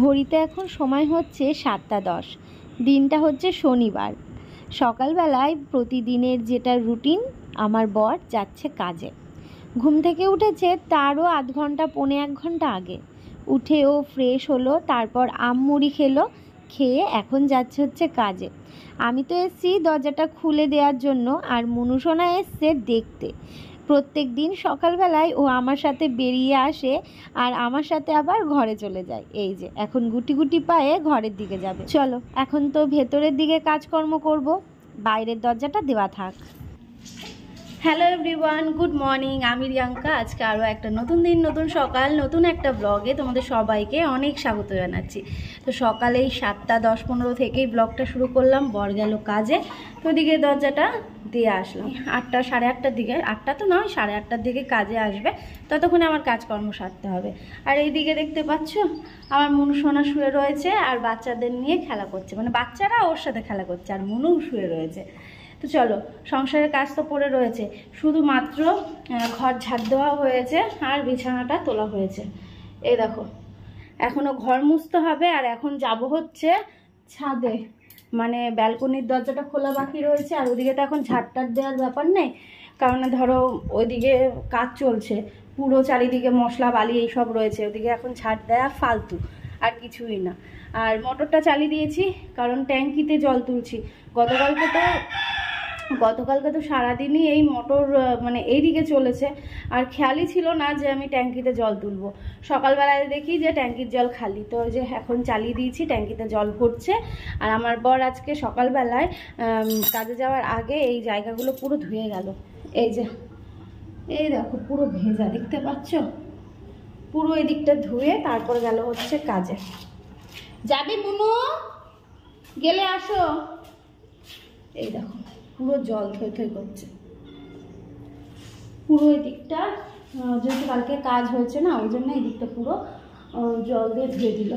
ঘড়িতে এখন সময় হচ্ছে 7:10। দিনটা হচ্ছে শনিবার। সকালবেলায় প্রতিদিনের যেটা রুটিন, আমার বর যাচ্ছে কাজে। ঘুম থেকে উঠেছে তারও আধ ঘন্টা পৌনে 1 ঘন্টা আগে। উঠে ও ফ্রেশ হলো, তারপর মুড়ি খেলো, খেয়ে এখন যাচ্ছে হচ্ছে কাজে। আমি তো এসছি দরজাটা খুলে দেওয়ার জন্য, আর মনুসোনা এসছে দেখতে। প্রত্যেক দিন সকালবেলায় ও আমার সাথে বেরিয়ে আসে আর আমার সাথে আবার ঘরে চলে যায়। এই যে এখন গুটি গুটি পায়ে ঘরের দিকে যাবে। চলো এখন তো ভেতরের দিকে কাজকর্ম করব, বাইরের দরজাটা দেওয়া থাক। Hello everyone, good morning. আমি রিয়াঙ্কা। আজকে আরও একটা নতুন দিন, নতুন সকাল, নতুন একটা ব্লগে তোমাদের সবাইকে অনেক স্বাগত জানাচ্ছি। তো সকালেই 7:10-15 থেকেই ব্লগটা শুরু করলাম। বর গেল কাজে, তো ওদিকে দরজাটা দিয়ে আসলাম। 8টা সাড়ে 8টার দিকে, 8টা তো নয়, 8:30টার দিকে কাজে আসবে, ততক্ষণে আমার কাজকর্ম সারতে হবে। আর এইদিকে দেখতে পাচ্ছ আমার মনু সোনা শুয়ে রয়েছে আর বাচ্চাদের নিয়ে খেলা করছে, মানে বাচ্চারা ওর সাথে খেলা করছে আর মনু শুয়ে রয়েছে। তো চলো, সংসারের কাজ তো পড়ে রয়েছে, শুধুমাত্র ঘর ঝাড় দেওয়া হয়েছে আর বিছানাটা তোলা হয়েছে। এই দেখো, এখনও ঘর মুছতে হবে। আর এখন যাব হচ্ছে ছাদে, মানে ব্যালকনির দরজাটা খোলা বাকি রয়েছে। আর ওদিকে তো এখন ঝাড়টার দেওয়ার ব্যাপার নেই, কারণ ধরো ওইদিকে কাজ চলছে, পুরো চারিদিকে মশলা বালি এইসব রয়েছে। ওদিকে এখন ঝাড় দেওয়া ফালতু, আর কিছুই না। আর মোটরটা চালিয়ে দিয়েছি, কারণ ট্যাঙ্কিতে জল তুলছি। গতকালকে তো সারাদিনই এই মোটর মানে এইদিকে চলেছে, আর খেয়ালই ছিল না যে আমি ট্যাঙ্কিতে জল তুলবো। সকালবেলায় দেখি যে ট্যাঙ্কির জল খালি, তো যে এখন চালিয়ে দিয়েছি, ট্যাঙ্কিতে জল ভরছে। আর আমার বর আজকে সকালবেলায় কাজে যাওয়ার আগে এই জায়গাগুলো পুরো ধুয়ে গেল। এই যে এই দেখো পুরো ভেজা, দেখতে পাচ্ছ? পুরো এই দিকটা ধুয়ে তারপর গেল হচ্ছে কাজে। যাবি মুনু? গেলে আসো। এই দেখো পুরো জল থই থই করছে পুরো এই দিকটা, যেহেতু কালকে কাজ হয়েছে না, ওই জন্য এই দিকটা পুরো জল দিয়ে ধুয়ে দিল।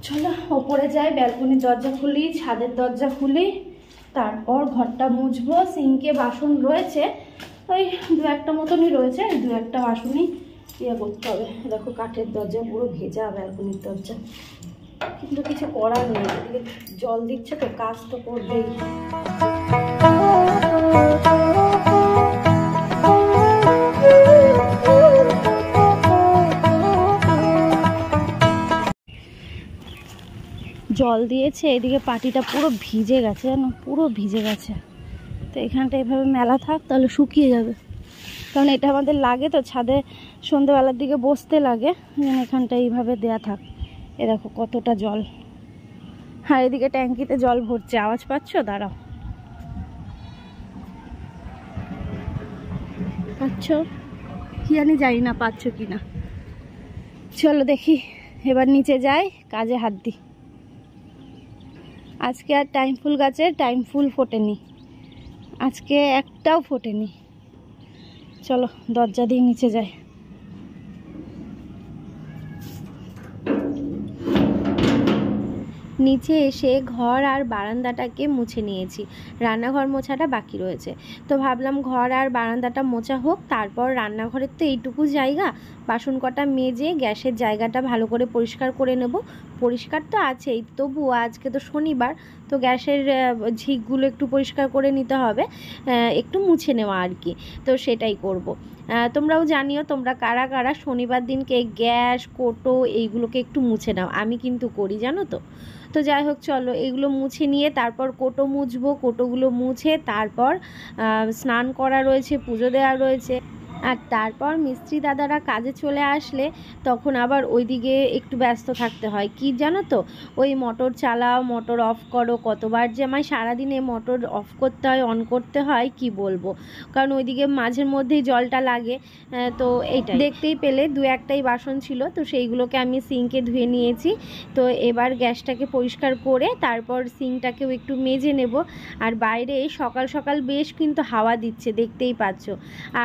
চলো ওপরে যাই, ব্যালকনির দরজা খুলি, ছাদের দরজা খুলি, তারপর ঘরটা মুছবো। সিঙ্কে বাসন রয়েছে, ওই 2-1টা মতনই রয়েছে, 2-1টা বাসনই ইয়ে করতে হবে। দেখো কাঠের দরজা পুরো ভেজা, ব্যালকনির দরজা, কিন্তু কিছু করার নেই। এদিকে জল দিচ্ছে তো, কাজ তো করবেই। জল দিয়েছে, এদিকে পাটিটা পুরো ভিজে গেছে, জানো, পুরো ভিজে গেছে। তো এখানটা এভাবে মেলা থাক, তাহলে শুকিয়ে যাবে, কারণ এটা আমাদের লাগে তো ছাদে, সন্ধ্যেবেলার দিকে বসতে লাগে, এখানটা এইভাবে দেয়া থাক। এ দেখো কতটা জল। আর এদিকে ট্যাঙ্কিতে জল ভরছে, আওয়াজ পাচ্ছ? দাঁড়াও, পাচ্ছ কি জানি, জানি না পাচ্ছ কি না। চলো দেখি, এবার নিচে যাই, কাজে হাত দিই। আজকে আর টাইম ফুল গাছের টাইম ফুল ফোটেনি, আজকে একটাও ফোটেনি। চলো দরজা দিয়ে নিচে যাই। নিচে এসে ঘর আর বারান্দাটাকে মুছে নিয়েছি, রান্নাঘর মোছাটা বাকি রয়েছে। তো ভাবলাম ঘর আর বারান্দাটা মোছা হোক, তারপর রান্নাঘরের তো এইটুকু জায়গা, বাসন কটা মেজে গ্যাসের জায়গাটা ভালো করে পরিষ্কার করে নেব। পরিষ্কার তো আছেই, তবুও আজকে তো শনিবার, তো গ্যাসের ঝিকগুলো একটু পরিষ্কার করে নিতে হবে, একটু মুছে নেওয়া আর কি। তো সেটাই করব। তোমরাও জানিও তোমরা কারা কারা শনিবার দিনকে গ্যাস কোটো এইগুলোকে একটু মুছে নাও। আমি কিন্তু করি, জানো তো। তো যাই হোক, চলো এগুলো মুছে নিয়ে তারপর কোটো মুছবো। কোটোগুলো মুছে তারপর স্নান করা রয়েছে, পুজো দেওয়া রয়েছে। আর তারপর মিস্ত্রি দাদারা কাজে চলে আসলে তখন আবার ওইদিকে একটু ব্যস্ত থাকতে হয়। কি জানো তো, ওই মোটর চালাও, মোটর অফ করো, কতবার যে আমায় সারাদিনে মোটর অফ করতে হয়, অন করতে হয়, কি বলবো। কারণ ওইদিকে মাঝের মধ্যেই জলটা লাগে। তো এইটা দেখতেই পেলে 2-1টাই বাসন ছিল, তো সেইগুলোকে আমি সিঙ্কে ধুয়ে নিয়েছি। তো এবার গ্যাসটাকে পরিষ্কার করে তারপর সিঙ্কটাকেও একটু মেজে নেব। আর বাইরে সকাল সকাল বেশ কিন্তু হাওয়া দিচ্ছে, দেখতেই পাচ্ছ।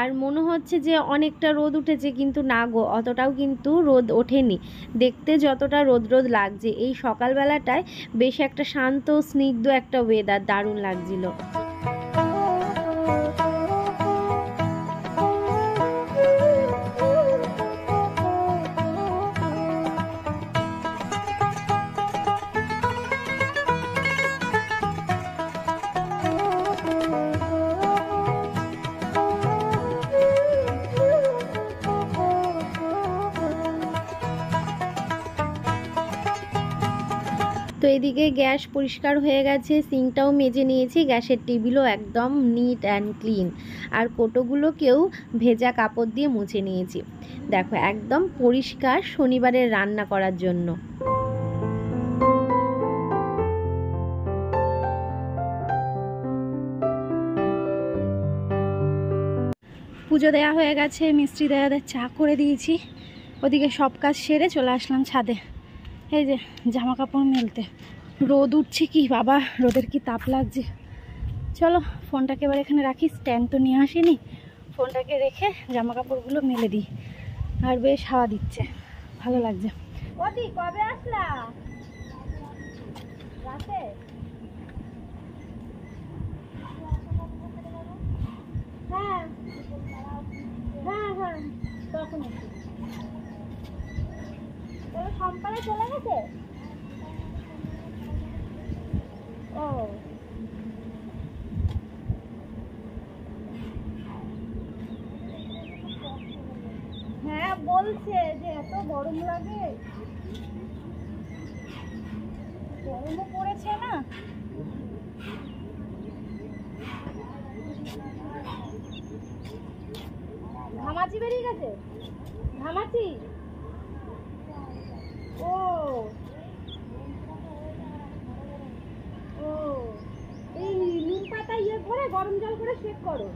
আর মনে হচ্ছে যে অনেকটা রোদ উঠেছে, কিন্তু না গো, অতটাও কিন্তু রোদ ওঠেনি। দেখতে যতটা রোদ রোদ লাগছে, এই সকালবেলাটায় বেশ একটা শান্ত স্নিগ্ধ একটা ওয়েদার, দারুণ লাগছিল। তো এদিকে গ্যাস পরিষ্কার হয়ে গেছে, সিঙ্কটাও মেজে নিয়েছি, গ্যাসের টেবিলও একদম নিট অ্যান্ড ক্লিন, আর কোটোগুলোকেও ভেজা কাপড় দিয়ে মুছে নিয়েছি। দেখো একদম পরিষ্কার শনিবারের রান্না করার জন্য। পুজো দেওয়া হয়ে গেছে, মিষ্টি দাদাদের চা করে দিয়েছি, ওদিকে সব কাজ সেরে চলে আসলাম ছাদে। এই যে জামা কাপড় মেলতে, রোদ উঠছে কি বাবা, রোদের কি তাপ লাগছে। চলো ফোনটাকে এবার এখানে রাখি, স্ট্যান্ড তো নিয়ে আসিনি, ফোনটাকে রেখে জামা কাপড়গুলো মেলে দিই। আর বেশ হাওয়া দিচ্ছে, ভালো লাগছে। ওদি কবে আসলা রাতে? হ্যাঁ হ্যাঁ হ্যাঁ, তখন সম্পারে চলে গেছে। ও হ্যাঁ, বলছে যে এত গরম লাগে, গরমও পড়েছে না। ঘামাচি বেরিয়ে গেছে, ঘামাচি। ও ও, এই নিম পাতা ইয়ে করে গরম জল করে সেক করো।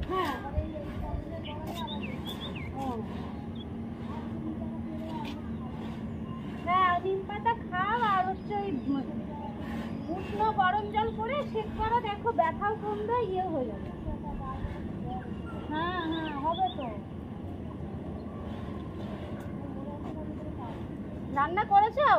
হ্যাঁ হ্যাঁ, নিম পাতা খাও, আর হচ্ছে ওই উষ্ণ গরম জল করে সেক করো, দেখো ব্যথাও কমবে, ইয়ে হয়ে যাবে। হ্যাঁ হ্যাঁ, হবে তো। রান্না করেছো?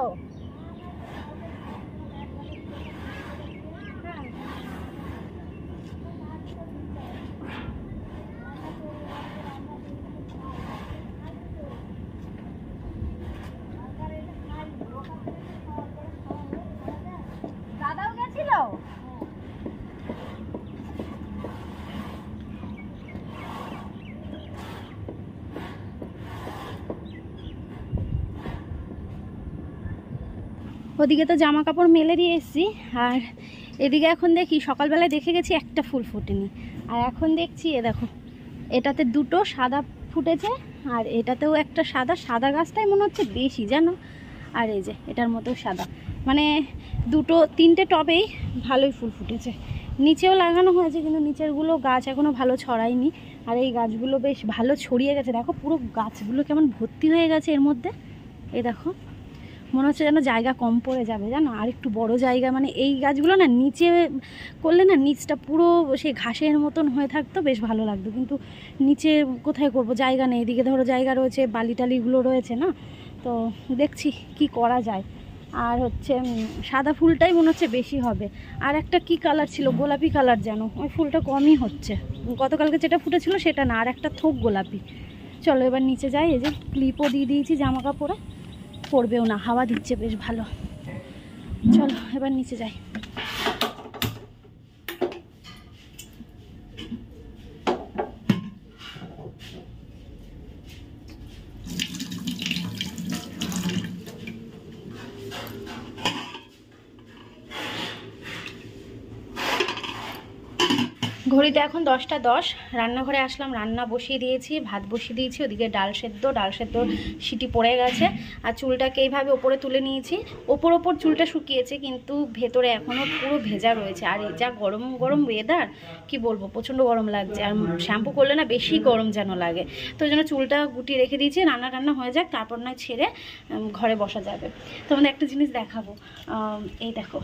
দাদাও গেছিল? ওদিকে তো জামা কাপড় মেলে দিয়ে এসেছি, আর এদিকে এখন দেখি, সকালবেলায় দেখে গেছি একটা ফুল ফোটেনি, আর এখন দেখছি এ দেখো, এটাতে দুটো সাদা ফুটেছে, আর এটাতেও একটা সাদা, সাদা গাছটাই মনে হচ্ছে বেশি জানো, আর এই যে এটার মতো সাদা, মানে দুটো তিনটে টবেই ভালোই ফুল ফুটেছে। নিচেও লাগানো হয়েছে, কিন্তু নিচেরগুলো গাছ এখনও ভালো ছড়ায়নি, আর এই গাছগুলো বেশ ভালো ছড়িয়ে গেছে। দেখো পুরো গাছগুলো কেমন ভর্তি হয়ে গেছে এর মধ্যে, এই দেখো, মনে হচ্ছে যেন জায়গা কম পড়ে যাবে জানো, আর একটু বড় জায়গা, মানে এই গাছগুলো না নিচে করলে না নিচটা পুরো সেই ঘাসের মতন হয়ে থাকতো, বেশ ভালো লাগতো, কিন্তু নিচে কোথায় করব, জায়গা নেই। এদিকে ধরো জায়গা রয়েছে, বালি টালিগুলো রয়েছে না, তো দেখছি কি করা যায়। আর হচ্ছে সাদা ফুলটাই মনে হচ্ছে বেশি হবে, আর একটা কি কালার ছিল, গোলাপি কালার, যেন ওই ফুলটা কমই হচ্ছে, গতকালকে যেটা ফুটেছিল সেটা না, আর একটা থোক গোলাপি। চলো এবার নিচে যাই, এই যে ক্লিপও দিয়ে দিয়েছি জামা কাপড়ে, পড়বেও না, হাওয়া দিচ্ছে বেশ ভালো। চলো এবার নিচে যাই। ঘড়িতে এখন 10টা 10, রান্নাঘরে আসলাম, রান্না বসিয়ে দিয়েছি, ভাত বসিয়ে দিয়েছি, ওদিকে ডাল সেদ্ধ সিটি পড়ে গেছে, আর চুলটাকে এইভাবে ওপরে তুলে নিয়েছি, ওপর চুলটা শুকিয়েছে, কিন্তু ভেতরে এখনও পুরো ভেজা রয়েছে। আর এই যা গরম গরম ওয়েদার, কি বলবো, প্রচণ্ড গরম লাগছে, আর শ্যাম্পু করলে না বেশি গরম যেন লাগে, তো ওই জন্য চুলটা গুটিয়ে রেখে দিয়েছি, রান্না হয়ে যাক, তারপর নয় ছেড়ে ঘরে বসা যাবে। তোমাদের একটা জিনিস দেখাবো, এই দেখো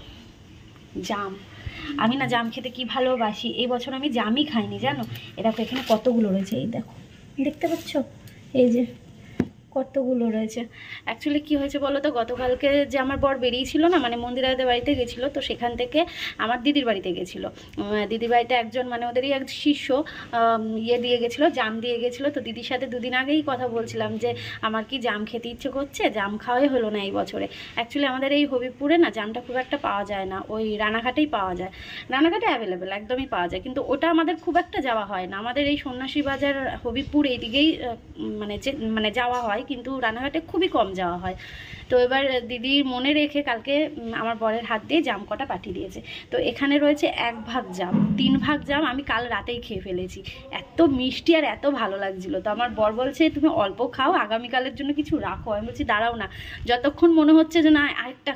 জাম, আমি না জাম খেতে কি ভালোবাসি, এই বছর আমি জামই খাইনি জানো। এ দেখো এখানে কতগুলো রয়েছে, এই দেখো, দেখতে পাচ্ছ, এই যে কতগুলো রয়েছে। অ্যাকচুয়ালি কি হয়েছে বলো তো, গতকালকে যে আমার বর বেরিয়েছিল না, মানে মন্দিরাদের বাড়িতে গেছিলো, তো সেখান থেকে আমার দিদির বাড়িতে গেছিলো, দিদির বাড়িতে একজন মানে ওদেরই এক শিষ্য ইয়ে দিয়ে গেছিলো, জাম দিয়ে গেছিলো। তো দিদির সাথে দুদিন আগেই কথা বলছিলাম যে আমার কি জাম খেতে ইচ্ছে করছে, জাম খাওয়াই হলো না এই বছরে। অ্যাকচুয়ালি আমাদের এই হবিপুরে না জামটা খুব একটা পাওয়া যায় না, ওই রানাঘাটেই পাওয়া যায়, রানাঘাটে অ্যাভেলেবেল একদমই পাওয়া যায়, কিন্তু ওটা আমাদের খুব একটা যাওয়া হয় না। আমাদের এই সন্ন্যাসী বাজার হবিপুর এইদিকেই মানে যাওয়া হয়, হয়, কিন্তু রানাঘাটে খুবই কম যাওয়া হয়। তো এবার দিদি মনে রেখে কালকে আমার বরের হাত দিয়ে জাম কটা পাঠিয়ে দিয়েছে। তো এখানে রয়েছে 1 ভাগ জাম, 3 ভাগ জাম আমি কাল রাতেই খেয়ে ফেলেছি। এত মিষ্টি আর এত ভালো লাগছিল। তো আমার বর বলছে তুমি অল্প খাও, আগামীকালের জন্য কিছু রাখো। আমি বলছি দাঁড়াও না, যতক্ষণ মনে হচ্ছে যে না আরেকটা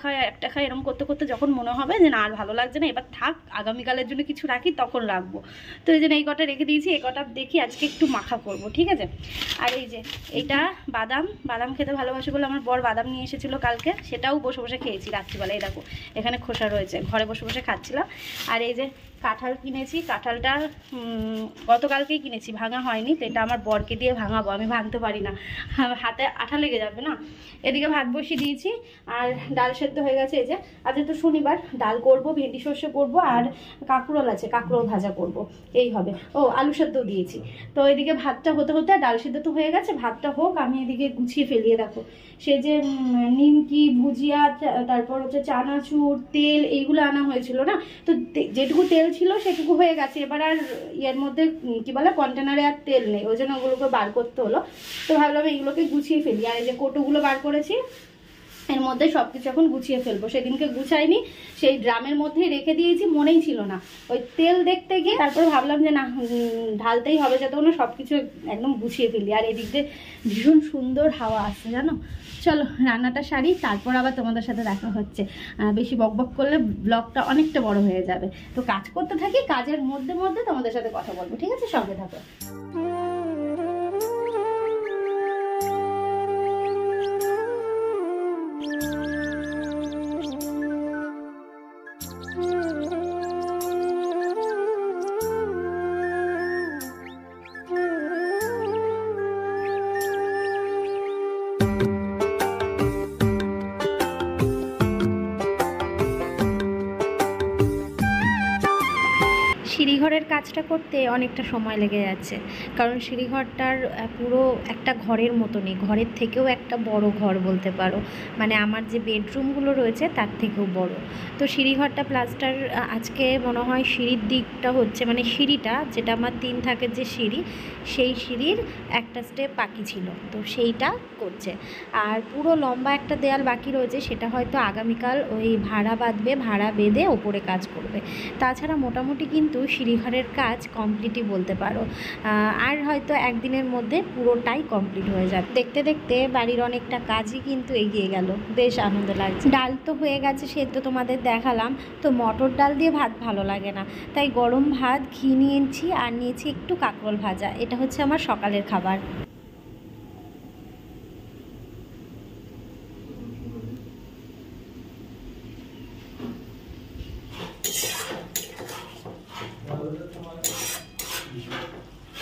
খাই এরকম করতে করতে যখন মনে হবে যে না আর ভালো লাগছে না, এবার থাক, আগামীকালের জন্য কিছু রাখি তখন রাখবো। তো এই জন্য এই কটা রেখে দিয়েছি, এই কটা দেখি আজকে একটু মাখা করব, ঠিক আছে। আর এই যে এইটা বাদাম খেতে ভালোবাসে বলে আমার বর বাদাম নিয়ে এসেছিল কালকে, সেটাও বসে বসে খেয়েছি রাত্রিবেলা। এই দেখো এখানে খোসা রয়েছে, ঘরে বসে বসে খাচ্ছিলাম। আর এই যে কাঁঠাল কিনেছি, কাঁঠালটা গতকালকেই কিনেছি, ভাঙা হয়নি। তো এটা আমার বরকে দিয়ে ভাঙাবো, আমি ভাঙতে পারি না, হাতে আঠা লেগে যাবে না। এদিকে ভাত বসিয়ে দিয়েছি আর ডাল সেদ্ধ হয়ে গেছে। এই যে আজকে তো শনিবার, ডাল করব, ভেন্ডি সর্ষে করবো, আর কাঁকরোল আছে, কাঁকরোল ভাজা করব, এই হবে। ও আলু সেদ্ধ দিয়েছি। তো এদিকে ভাতটা হতে হতে ডাল সেদ্ধ তো হয়ে গেছে, ভাতটা হোক, আমি এদিকে গুছিয়ে ফেলিয়ে দেখো সে যে নিমকি, ভুজিয়া, তারপর হচ্ছে চানাচুর, তেল, এইগুলো আনা হয়েছিল না। তো যেটুকু তেল ছিল সেটুকু হয়ে গেছে। এবার আর এর মধ্যে কি বলে কন্টেনারে আর তেল নেই, ওই জন্য ওগুলোকে বার করতে হলো। তো ভাবলাম এইগুলোকে গুছিয়ে ফেলি। আর এই যে কৌটোগুলো বার করেছি, এর মধ্যে সব কিছু এখন গুছিয়ে ফেলবো। সেদিনকে গুছাইনি, সেই ড্রামের মধ্যেই রেখে দিয়েছি, মনেই ছিল না। ওই তেল দেখতে গিয়ে তারপরে ভাবলাম যে না ঢালতেই হবে, যাতে না সব কিছু একদম গুছিয়ে ফেলি। আর এদিক দিয়ে ভীষণ সুন্দর হাওয়া আসছে জানো। চলো রান্নাটা সারি, তারপর আবার তোমাদের সাথে দেখা হচ্ছে। বেশি বকবক করলে ব্লগটা অনেকটা বড় হয়ে যাবে। তো কাজ করতে থাকি, কাজের মধ্যে মধ্যে তোমাদের সাথে কথা বলবো, ঠিক আছে, সঙ্গে থাকো। সিঁড়িঘরের কাজটা করতে অনেকটা সময় লেগে যাচ্ছে, কারণ সিঁড়িঘরটার পুরো একটা ঘরের মতনই, ঘরের থেকেও একটা বড় ঘর বলতে পারো, মানে আমার যে বেডরুমগুলো রয়েছে তার থেকেও বড়। তো সিঁড়িঘরটা প্লাস্টার আজকে মনে হয় সিঁড়ির দিকটা হচ্ছে, মানে সিঁড়িটা যেটা আমার 3 থাকের যে সিঁড়ি, সেই সিঁড়ির একটা স্টেপ বাকি ছিল, তো সেইটা করছে। আর পুরো লম্বা একটা দেয়াল বাকি রয়েছে, সেটা হয়তো আগামীকাল ওই ভাড়া বাঁধবে, ভাড়া বেঁধে ওপরে কাজ করবে। তাছাড়া মোটামুটি কিন্তু সিঁড়িঘরের কাজ কমপ্লিটই বলতে পারো, আর হয়তো একদিনের মধ্যে পুরোটাই কমপ্লিট হয়ে যাবে। দেখতে দেখতে বাড়ির অনেকটা কাজই কিন্তু এগিয়ে গেল, বেশ আনন্দ লাগছে। ডাল তো হয়ে গেছে, সে তো তোমাদের দেখালাম। তো মটর ডাল দিয়ে ভাত ভালো লাগে না, তাই গরম ভাত, ঘি নিয়েছি, আর নিয়েছি একটু কাঁকরোল ভাজা। এটা হচ্ছে আমার সকালের খাবার।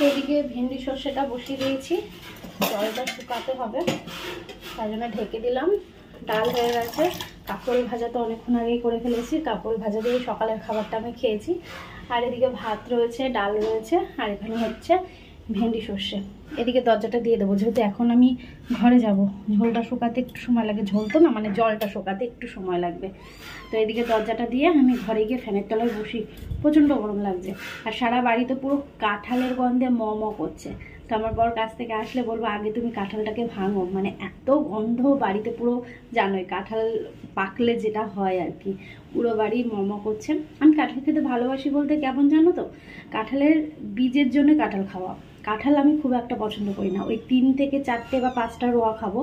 এদিকে ভেন্ডি সর্ষেটা বসিয়ে দিয়েছি, জলটা শুকাতে হবে, তাই জন্য ঢেকে দিলাম। ডাল হয়ে গেছে, কাঁকরোল ভাজা তো অনেকক্ষণ আগেই করে ফেলেছি, কাঁকরোল ভাজা দিয়ে সকালের খাবারটা আমি খেয়েছি। আর এদিকে ভাত রয়েছে, ডাল রয়েছে, আর এখানে হচ্ছে ভেন্ডি সর্ষে। এদিকে দরজাটা দিয়ে দেবো, যেহেতু এখন আমি ঘরে যাব, ঝোলটা শুকাতে একটু সময় লাগে, ঝোল তো না মানে জলটা শুকাতে একটু সময় লাগবে। তো এদিকে দরজাটা দিয়ে আমি ঘরে গিয়ে ফ্যানের তলায় বসি, প্রচণ্ড গরম লাগছে। আর সারা বাড়িতে পুরো কাঁঠালের গন্ধে ম ম করছে। তো আমার বর কাছ থেকে আসলে বলবো আগে তুমি কাঁঠালটাকে ভাঙো, মানে এত গন্ধ বাড়িতে পুরো, জানোই কাঁঠাল পাকলে যেটা হয় আর কি, পুরো বাড়ি মম করছে। আমি কাঁঠাল খেতে ভালোবাসি বলতে কেমন জানো তো, কাঁঠালের বীজের জন্য কাঁঠাল খাওয়া। কাঁঠাল আমি খুব একটা পছন্দ করি না, ওই 3 থেকে 4টে বা 5টা রোয়া খাবো,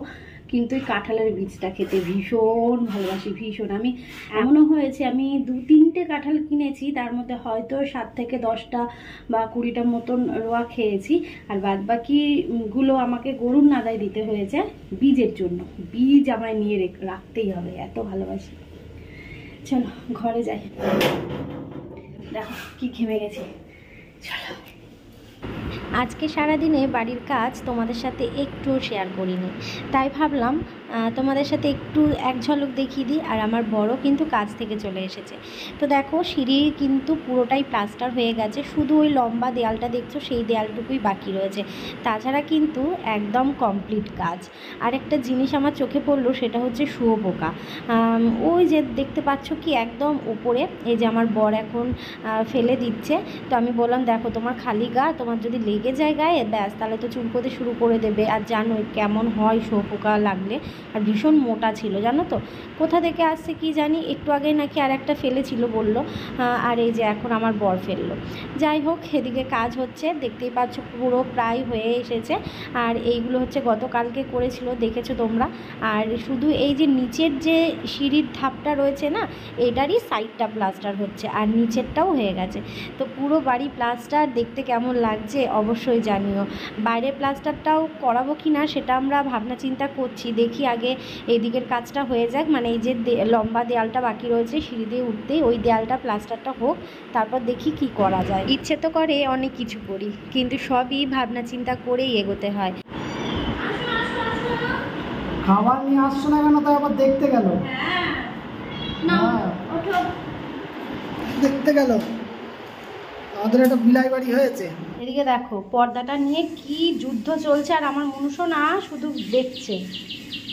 কিন্তু ওই কাঁঠালের বীজটা খেতে ভীষণ ভালোবাসি, ভীষণ। আমি এমনও হয়েছে আমি 2-3টে কাঁঠাল কিনেছি, তার মধ্যে হয়তো 7 থেকে 10টা বা 20টার মতন রোয়া খেয়েছি, আর বাদ বাকিগুলো আমাকে গরুর নাদায় দিতে হয়েছে বীজের জন্য। বীজ আমায় নিয়ে রাখতেই হবে, এত ভালোবাসি। চলো ঘরে যাই, দেখো কি ঘেমে গেছি, চলো। আজকে সারাদিনে বাড়ির কাজ তোমাদের সাথে একটু শেয়ার করিনি, তাই ভাবলাম তোমাদের সাথে একটু এক ঝলক দেখিয়ে দিই। আর আমার বড় কিন্তু কাজ থেকে চলে এসেছে। তো দেখো সিঁড়ি কিন্তু পুরোটাই প্লাস্টার হয়ে গেছে, শুধু ওই লম্বা দেয়ালটা দেখছো সেই দেয়ালটুকুই বাকি রয়েছে, তাছাড়া কিন্তু একদম কমপ্লিট কাজ। আর একটা জিনিস আমার চোখে পড়লো, সেটা হচ্ছে শুয়োপোকা। ওই যে দেখতে পাচ্ছ কি একদম উপরে, এই যে আমার বর এখন ফেলে দিচ্ছে। তো আমি বললাম দেখো তোমার খালি গা, তোমার যদি লেগে লেগে যায় গায়ে ব্যাস তাহলে তো চুলকোতে শুরু করে দেবে। আর জানোই কেমন হয় শুঁয়োপোকা লাগলে, আর ভীষণ মোটা ছিল জানো তো, কোথা থেকে আসছে কি জানি, একটু আগে নাকি আর একটা ফেলেছিল বললো, আর এই যে এখন আমার বর ফেললো। যাই হোক, এদিকে কাজ হচ্ছে দেখতেই পাচ্ছ, পুরো প্রায় হয়ে এসেছে। আর এইগুলো হচ্ছে গতকালকে করেছিল, দেখেছো তোমরা। আর শুধু এই যে নিচের যে সিঁড়ির ধাপটা রয়েছে না, এটারই সাইডটা প্লাস্টার হচ্ছে, আর নিচেরটাও হয়ে গেছে। তো পুরো বাড়ি প্লাস্টার, দেখতে কেমন লাগছে অবশ্যই জানিও। বাইরের প্লাস্টারটাও করাবো কি না সেটা আমরা ভাবনা চিন্তা করছি, দেখি আগে এইদিকের কাজটা হয়ে যাক, মানে এই যে লম্বা দেয়ালটা বাকি রয়েছে সিঁড়ি দিয়ে উঠতেই, ওই দেয়ালটা প্লাস্টারটা হোক, তারপর দেখি কি করা যায়। ইচ্ছে তো করে অনেক কিছু করি, কিন্তু সবই ভাবনা চিন্তা করেই এগোতে হয়। খাবার নিয়ে আসছো না কেন? তাই আবার দেখতে গেল। দেখতে গেল আমাদের একটা বিলাই বাড়ি হয়েছে। এদিকে দেখো পর্দাটা নিয়ে কি যুদ্ধ চলছে, আর আমার মনুষ্য না শুধু দেখছে।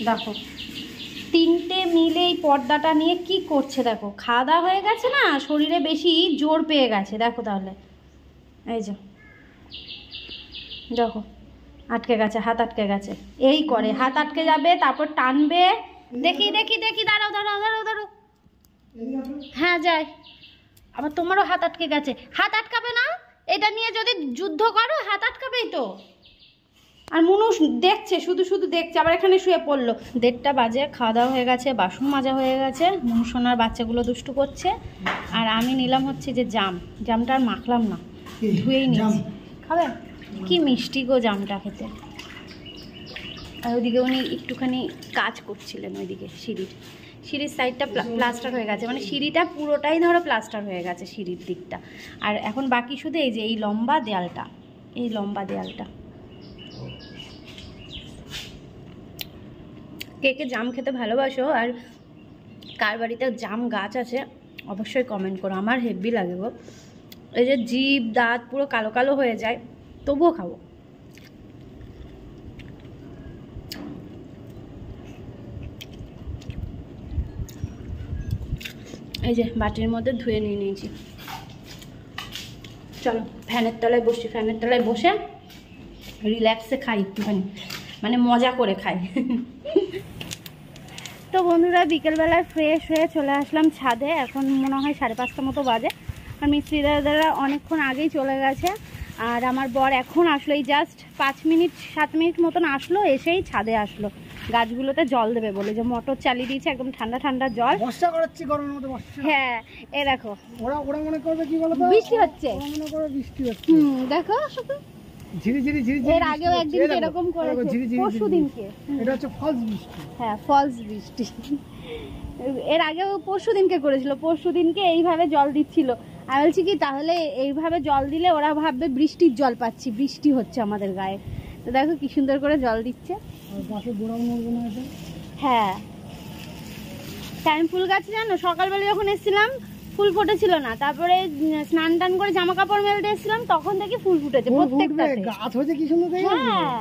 দেখো তিনটে মিলে এই পর্দাটা নিয়ে কি করছে, দেখো খাওয়া দাওয়া হয়ে গেছে না, শরীরে বেশি জোর পেয়ে গেছে। দেখো তাহলে এই যে দেখো আটকে গেছে, হাত আটকে গেছে, এই করে হাত আটকে যাবে, তারপর টানবে। দেখি দেখি দেখি, দাঁড়াও দাঁড়াও দাঁড়াও দাঁড়াও, হ্যাঁ যায়। আবার তোমারও হাত আটকে গেছে, হাত আটকাবে না? এটা নিয়ে যদি যুদ্ধ করো হাত আটকাবেই তো। আর মনুষ দেখছে, শুধু শুধু দেখছে, আবার এখানে শুয়ে পড়লো। 1:30 বাজে, খাওয়া দাওয়া হয়ে গেছে, বাসন মাজা হয়ে গেছে, মনুষনার বাচ্চাগুলো দুষ্টু করছে। আর আমি নিলাম হচ্ছে যে জামটা আর মাখলাম না, ধুয়েই নিয়েছি। খাবে? কি মিষ্টি গো জামটা খেতে। আর ওইদিকে উনি একটুখানি কাজ করছিলেন, ওইদিকে সিঁড়ির সাইডটা প্লাস্টার হয়ে গেছে, মানে সিঁড়িটা পুরোটাই ধরো প্লাস্টার হয়ে গেছে সিঁড়ির দিকটা। আর এখন বাকি শুধু এই যে এই লম্বা দেয়ালটা। কে কে জাম খেতে ভালোবাসো, আর কার বাড়িতে জাম গাছ আছে অবশ্যই কমেন্ট করো। আমার হেভি লাগে গো, এই যে জিভ দাঁত পুরো কালো কালো হয়ে যায়, তবুও খাবো। এই যে বাটির মধ্যে ধুয়ে নিয়ে নিয়েছি। চলো ফ্যানের তলায় বসে রিল্যাক্সে খাই একটুখানি, মানে মজা করে খাই। তো বন্ধুরা বিকেলবেলায় ফ্রেশ হয়ে চলে আসলাম ছাদে, এখন মনে হয় 5:30 মতো বাজে। আর মিস্ত্রি দাদারা অনেকক্ষণ আগেই চলে গেছে, আর আমার বর এখন আসলো, এই জাস্ট 7 মিনিট মতন আসলো, এসেই ছাদে আসলো গাছগুলোতে জল দেবে বলে, যে মোটর চালিয়ে দিয়েছে, একদম ঠান্ডা ঠান্ডা জল। বর্ষা করাচ্ছি গরমের মধ্যে বর্ষা। হ্যাঁ এ দেখো, ওরা মনে করবে কি বলতো, বৃষ্টি হচ্ছে। ওরা মনে করে বৃষ্টি হচ্ছে। দেখো ঝিরি ঝিরি ঝিরি, এর আগেও একদিন এরকম করেছে, পরশুদিনকে। এটা হচ্ছে ফলস বৃষ্টি। হ্যাঁ ফলস বৃষ্টি। এর আগেও পরশুদিনকে করেছিল, পরশুদিনকে এইভাবে জল দিচ্ছিল। আমি বলছি কি তাহলে এইভাবে জল দিলে ওরা ভাববে বৃষ্টির জল পাচ্ছি, বৃষ্টি হচ্ছে আমাদের গায়ে। তো দেখো কি সুন্দর করে জল দিচ্ছে। হ্যাঁ টাইম ফুল গাছ জানো, সকালবেলা যখন এসেছিলাম ফুল ফুটেছিল না, তারপরে স্নান টান করে জামা কাপড় মেলতে এসেছিলাম, তখন থেকে ফুল ফুটেছে প্রত্যেকটাতে। গাছ হয়েছে কি সুন্দর। হ্যাঁ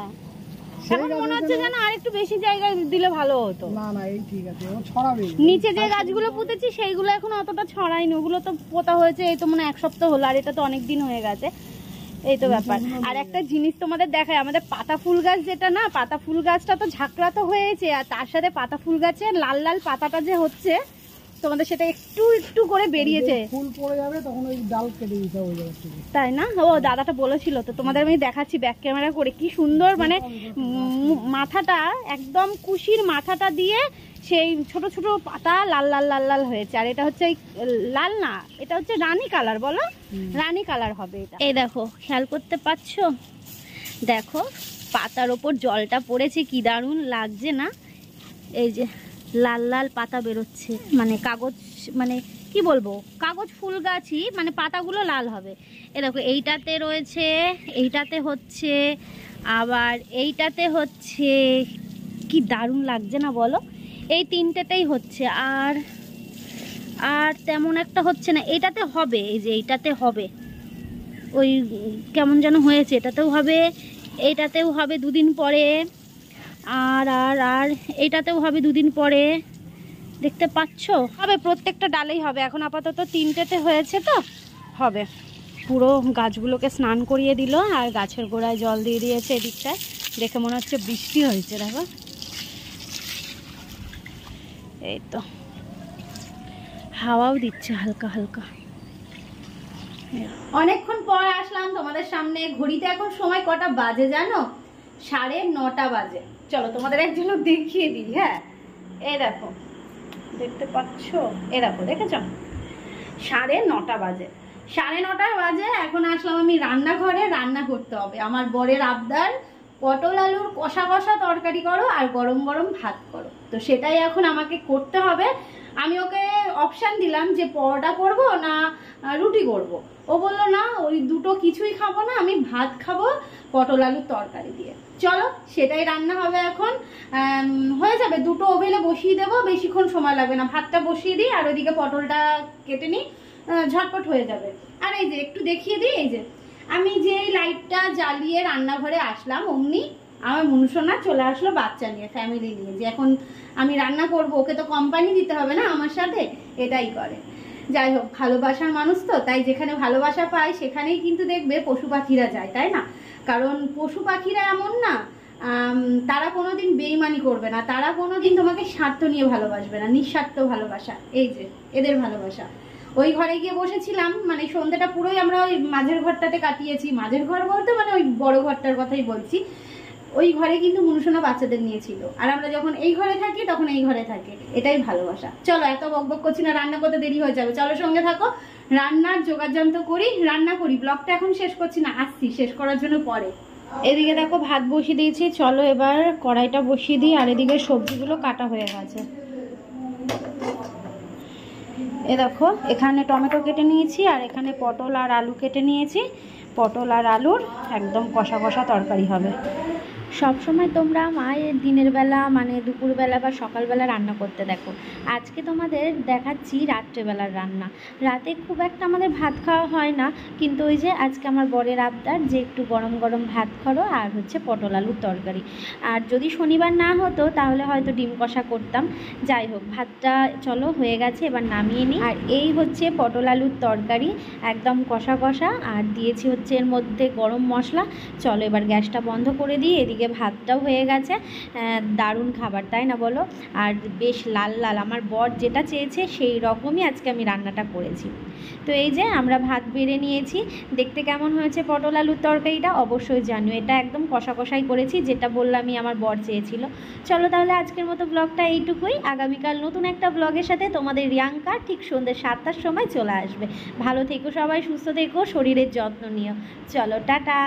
এখন মনে হচ্ছে যেন আর একটু বেশি জায়গায় দিলে ভালো হতো। না এই ঠিক আছে, ও ছড়াবে। নিচে যে গাছগুলো পুঁতেছি সেইগুলো এখন অতটা ছড়ায়নি, ওগুলো তো পোতা হয়েছে এই তো মনে 1 সপ্তাহ হলো, আর এটা তো অনেক দিন হয়ে গেছে। এই তো ব্যাপার। আর একটা জিনিস তোমাদের দেখায়, আমাদের পাতা ফুল গাছ যেটা না, পাতা ফুল গাছটা তো ঝাঁকড়া তো হয়েছে, আর তার সাথে পাতা ফুল গাছের লাল লাল পাতাটা যে হচ্ছে, তোমাদের সেটা একটু একটু করে বেরিয়েছে। ফুল পড়ে যাবে তখন ওই ডাল কেটে দিতে হবে, তাই না? ও দাদাটা বলেছিল তো, তোমাদের আমি দেখাচ্ছি ব্যাক ক্যামেরা করে, কি সুন্দর মানে মাথাটা একদম কুশির মাথাটা দিয়ে সেই ছোট ছোট পাতা লাল লাল লাল লাল হয়েছে। আর এটা হচ্ছে লাল না, এটা হচ্ছে রানী কালার, বলো রানী কালার হবে এটা। এই দেখো খেয়াল করতে পারছো, দেখো পাতার ওপর জলটা পড়েছে, কি দারুণ লাগছে না? এই যে লাল লাল পাতা বেরোচ্ছে, মানে কাগজ, মানে কি বলবো, কাগজ ফুল গাছই, মানে পাতাগুলো লাল হবে। এ দেখো এইটাতে রয়েছে, এইটাতে হচ্ছে, আবার এইটাতে হচ্ছে, কি দারুণ লাগছে না বলো? এই 3টেতেই হচ্ছে, আর আর তেমন একটা হচ্ছে না। এইটাতে হবে, এই যে এইটাতে হবে, ওই কেমন যেন হয়েছে, এটাতেও হবে, এইটাতেও হবে 2 দিন পরে, আর আর আর এইটাতেও হবে 2 দিন পরে। দেখতে পাচ্ছ? হবে, প্রত্যেকটা ডালেই হবে। এখন আপাতত 3টেতে হয়েছে তো হবে। পুরো গাছগুলোকে স্নান করিয়ে দিল আর গাছের গোড়ায় জল দিয়ে দিয়েছে এদিকটায়। দেখে মনে হচ্ছে বৃষ্টি হয়েছে, দেখো। এই তো হাওয়াও দিচ্ছে হালকা হালকা। অনেকক্ষণ পর আসলাম তোমাদের সামনে। ঘড়িতে এখন সময় কটা বাজে জানো? 9:30 বাজে। চলো তোমাদের একজন দেখিয়ে দিই। হ্যাঁ, এই দেখো, দেখতে পাচ্ছ? এই দেখো, দেখেছ? 9:30 বাজে। 9:30 বাজে এখন আসলাম আমি রান্নাঘরে। রান্না করতে হবে। আমার বরের আবদার, পটল আলুর কষা কষা তরকারি করো আর গরম গরম ভাত করো। তো সেটাই এখন আমাকে করতে হবে। আমি ওকে অপশান দিলাম যে পরোটা করব না রুটি করব। ও বললো না, ওই দুটো কিছুই খাবো না, আমি ভাত খাবো পটল আলুর তরকারি দিয়ে। চলো সেটাই রান্না হবে এখন। হয়ে যাবে, দুটো ওভেনে বসিয়ে দেবো, বেশিক্ষণ সময় লাগবে না। ভাতটা বসিয়ে দিই আর ওইদিকে পটলটা কেটে নিই, ঝটপট হয়ে যাবে। আর এই যে একটু দেখিয়ে দিই, এই যে আমি যে লাইটটা জ্বালিয়ে রান্নাঘরে আসলাম অমনি আমার মনুষোনা চলে আসলো বাচ্চা নিয়ে, ফ্যামিলি নিয়ে, যে এখন আমি রান্না করব, ওকে তো কোম্পানি দিতে হবে না আমার সাথে, এটাই করে। যাই হোক, ভালোবাসার মানুষ তো, তাই যেখানে ভালোবাসা পায় সেখানেই কিন্তু দেখবে পশু পাখিরা যায়, তাই না? কারণ পশু পাখিরা এমন না, তারা কোনোদিন বেইমানি করবে না, তারা কোনোদিন তোমাকে স্বার্থ নিয়ে ভালোবাসবে না, নিঃস্বার্থ ভালোবাসা। এই যে এদের ভালোবাসা। ওই ঘরে গিয়ে বসেছিলাম, মানে সন্ধ্যাটা পুরোই আমরা ওই মাঝের ঘরটাতে কাটিয়েছি। মাঝের ঘর বলতে মানে ওই বড় ঘরটার কথাই বলছি। ওই ঘরে কিন্তু মনুষোনা বাচ্চাদের নিয়েছিল, আর আমরা যখন এই ঘরে থাকি তখন এই ঘরে থাকে। এটাই ভালোবাসা। চলো, এত বকবক করছি না, রান্না করতে দেরি হয়ে যাবে। চলো সঙ্গে থাকো, রান্নার যোগাযন্ত্র করি, রান্না করি। ব্লগটা এখন শেষ করছি না, আসছি শেষ করার জন্য পরে। এদিকে দেখো ভাত বসিয়ে দিয়েছি, চলো এবার কড়াইটা বসিয়ে দিই। আর এদিকে সবজিগুলো কাটা হয়ে গেছে। এ দেখো, এখানে টমেটো কেটে নিয়েছি আর এখানে পটল আর আলু কেটে নিয়েছি। পটল আর আলুর একদম কষা কষা তরকারি হবে। সবসময় তোমরা মায়ের দিনের বেলা মানে দুপুরবেলা বা সকালবেলা রান্না করতে দেখো। আজকে তোমাদের দেখাচ্ছি রাত্রেবেলার রান্না। রাতে খুব একটা আমাদের ভাত খাওয়া হয় না, কিন্তু ওই যে আজকে আমার বরের আবদার যে একটু গরম গরম ভাত করো আর হচ্ছে পটল আলুর তরকারি। আর যদি শনিবার না হতো তাহলে হয়তো ডিম কষা করতাম। যাই হোক, ভাতটা চলো হয়ে গেছে, এবার নামিয়ে নিই। আর এই হচ্ছে পটল আলুর তরকারি, একদম কষা কষা, আর দিয়েছি হচ্ছে এর মধ্যে গরম মশলা। চলো এবার গ্যাসটা বন্ধ করে দিই। এদিকে ভাতটাও হয়ে গেছে। দারুণ খাবার, তাই না বলো? আর বেশ লাল লাল, আমার বর যেটা চেয়েছে সেই রকমই আজকে আমি রান্নাটা করেছি। তো এই যে আমরা ভাত বেড়ে নিয়েছি। দেখতে কেমন হয়েছে পটল আলুর তরকারিটা অবশ্যই জানিও। এটা একদম কষা কষাই করেছি, যেটা বললামই আমার বর চেয়েছিল। চলো তাহলে আজকের মতো ব্লগটা এইটুকুই। আগামীকাল নতুন একটা ব্লগের সাথে তোমাদের রিয়াঙ্কা ঠিক সন্ধ্যে 7টার সময় চলে আসবে। ভালো থেকো সবাই, সুস্থ থেকো, শরীরের যত্ন নিও। চলো টাটা।